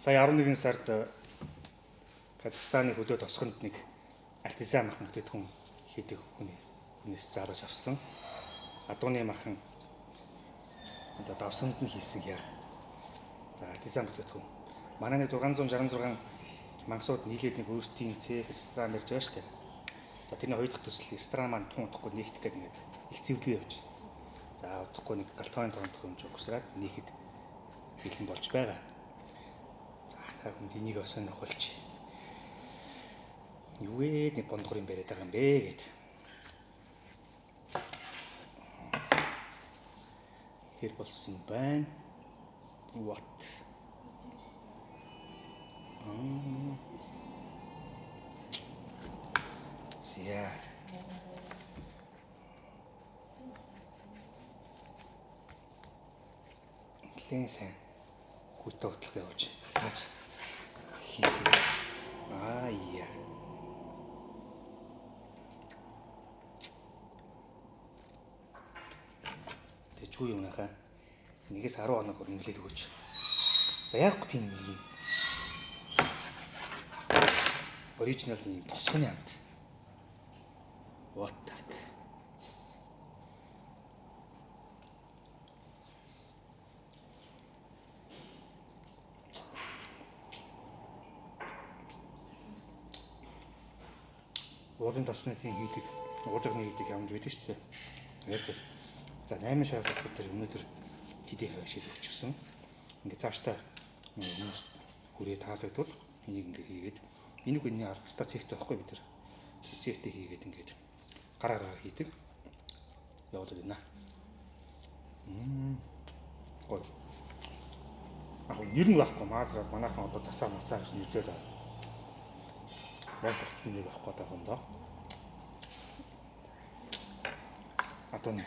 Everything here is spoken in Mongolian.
Сая 11 сард Казахстаны хөлөө тосгонд нэг артизан махан бүтээтгүн хийдэг хүнээс заалж авсан. Адууны махан одоо давсанд нь хийсэн яа. За артизан бүтээтгүн. Манай нэг 666 мангасууд нийлээд нэг өөрсдийн цех ресторан барьж байгаа шүү дээ. За тэрний хоёр дахь төсөл ресторан маань тун удахгүй нэгтгэх гэдэг ингээд их цэвлэг явж. За удахгүй нэг галтгооны тоонд хэмж угсраад нийхэд бэлэн болж байгаа. За хүнд энийг осонох болчих. Юу вэ? Нэг бондгор юм бариад байгаа юм бэ гэд. Хэр болсон байна? What? За. Лэн сайн хүүтэй бодлого явууж тааж хийсэн. Яа. Тэг чүү юм нахаа. Нэгээс 10 хоног хөрөнгөлээд өгөөч. За яг гоо тийм нэг юм. Оригинал юм тосгоны амт. What that? Уулын тосны хийдэг, уулын хийдэг ямж байдаг шүү дээ. Тэгээд за 8 шагаас албар дээр өнөөдөр хэдий хавьяачил өгчихсөн. Ингээ цаашдаа хүмүүс хүрээ таалагдвал энийг ингээ хийгээд энийг үнний ардтаа цэгтэй байхгүй бид нар. Цэгтэй хийгээд ингээд гараараа хийдэг. Явуулаад байна. Гол. Нэр нь байхгүй маазраад манайхан одоо засаа масаа гэж нэрлээд байна. Яг болцсон нэг байхгүй даа хондоо. Атон